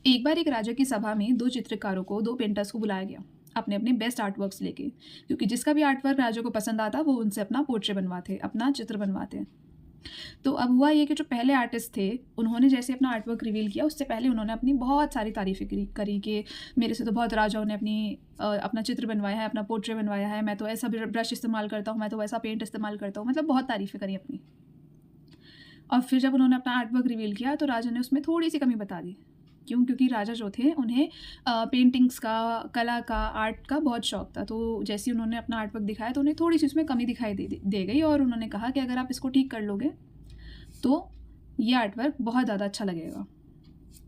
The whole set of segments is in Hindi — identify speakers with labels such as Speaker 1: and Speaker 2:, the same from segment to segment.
Speaker 1: एक बार एक राजा की सभा में दो चित्रकारों को, दो पेंटर्स को बुलाया गया अपने अपने बेस्ट आर्ट वर्क्स लेके, क्योंकि जिसका भी आर्ट वर्क राजा को पसंद आता वो उनसे अपना पोर्ट्रेट बनवाते, अपना चित्र बनवाते। तो अब हुआ ये कि जो पहले आर्टिस्ट थे उन्होंने जैसे अपना आर्ट वर्क रिवील किया, उससे पहले उन्होंने अपनी बहुत सारी तारीफ़ें करी कि मेरे से तो बहुत राजाओं ने अपना चित्र बनवाया है, अपना पोर्ट्रेट बनवाया है, मैं तो ऐसा ब्रश इस्तेमाल करता हूँ, मैं तो वैसा पेंट इस्तेमाल करता हूँ, मतलब बहुत तारीफ़ें करी अपनी। और फिर जब उन्होंने अपना आर्ट वर्क रिवील किया तो राजा ने उसमें थोड़ी सी कमी बता दी। क्यों? क्योंकि राजा जो थे उन्हें पेंटिंग्स का, कला का, आर्ट का बहुत शौक था। तो जैसे ही उन्होंने अपना आर्ट वर्क दिखाया तो उन्हें थोड़ी सी उसमें कमी दिखाई दे गई, और उन्होंने कहा कि अगर आप इसको ठीक कर लोगे तो ये आर्ट वर्क बहुत ज़्यादा अच्छा लगेगा।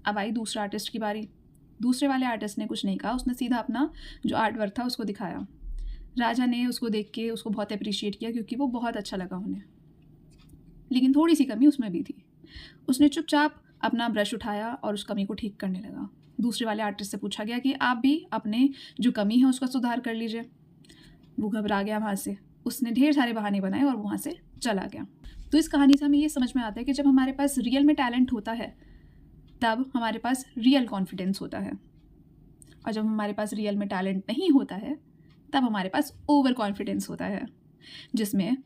Speaker 1: अब आई दूसरा आर्टिस्ट की बारी। दूसरे वाले आर्टिस्ट ने कुछ नहीं कहा, उसने सीधा अपना जो आर्ट वर्क था उसको दिखाया। राजा ने उसको देख के उसको बहुत अप्रिशिएट किया क्योंकि वो बहुत अच्छा लगा उन्हें, लेकिन थोड़ी सी कमी उसमें भी थी। उसने चुपचाप अपना ब्रश उठाया और उस कमी को ठीक करने लगा। दूसरे वाले आर्टिस्ट से पूछा गया कि आप भी अपने जो कमी है उसका सुधार कर लीजिए। वो घबरा गया वहाँ से, उसने ढेर सारे बहाने बनाए और वहाँ से चला गया। तो इस कहानी से हमें ये समझ में आता है कि जब हमारे पास रियल में टैलेंट होता है तब हमारे पास रियल कॉन्फिडेंस होता है, और जब हमारे पास रियल में टैलेंट नहीं होता है तब हमारे पास ओवर कॉन्फिडेंस होता है, जिसमें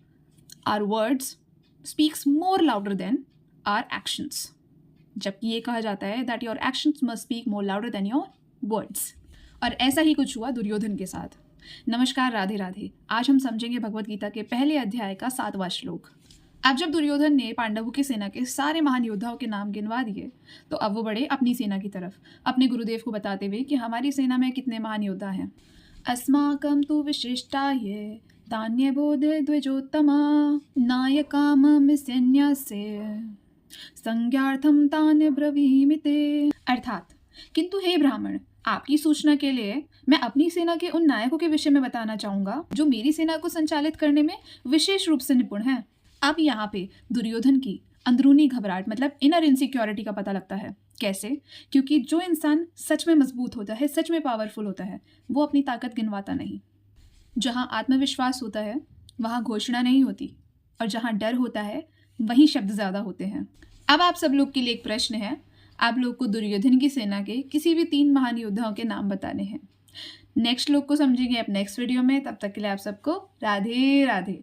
Speaker 1: our words speaks more louder than our actions. जबकि ये कहा जाता है that your actions must speak more louder than your words. और ऐसा ही कुछ हुआ दुर्योधन के साथ। नमस्कार, राधे राधे। आज हम समझेंगे भगवत गीता के पहले अध्याय का 7वां श्लोक। अब जब दुर्योधन ने पांडवों की सेना के सारे महान योद्धाओं के नाम गिनवा दिए तो अब वो बढ़े अपनी सेना की तरफ, अपने गुरुदेव को बताते हुए कि हमारी सेना में कितने महान योद्धा हैं। अस्माकं तु विशिष्टाय तान्य बोधे द्विजोत्तमा नायकामं सैन्यस्य संज्ञार्थम तान्य ब्रवीमिते। अर्थात, किंतु हे ब्राह्मण, आपकी सूचना के लिए मैं अपनी सेना के उन नायकों के विषय में बताना चाहूंगा जो मेरी सेना को संचालित करने में विशेष रूप से निपुण हैं। अब यहाँ पे दुर्योधन की अंदरूनी घबराहट मतलब इनर इनसिक्योरिटी का पता लगता है। कैसे? क्योंकि जो इंसान सच में मजबूत होता है, सच में पावरफुल होता है, वो अपनी ताकत गिनवाता नहीं। जहाँ आत्मविश्वास होता है वहाँ घोषणा नहीं होती, और जहाँ डर होता है वहीं शब्द ज़्यादा होते हैं। अब आप सब लोग के लिए एक प्रश्न है। आप लोग को दुर्योधन की सेना के किसी भी 3 महान योद्धाओं के नाम बताने हैं। नेक्स्ट श्लोक को समझेंगे आप नेक्स्ट वीडियो में। तब तक के लिए आप सबको राधे राधे।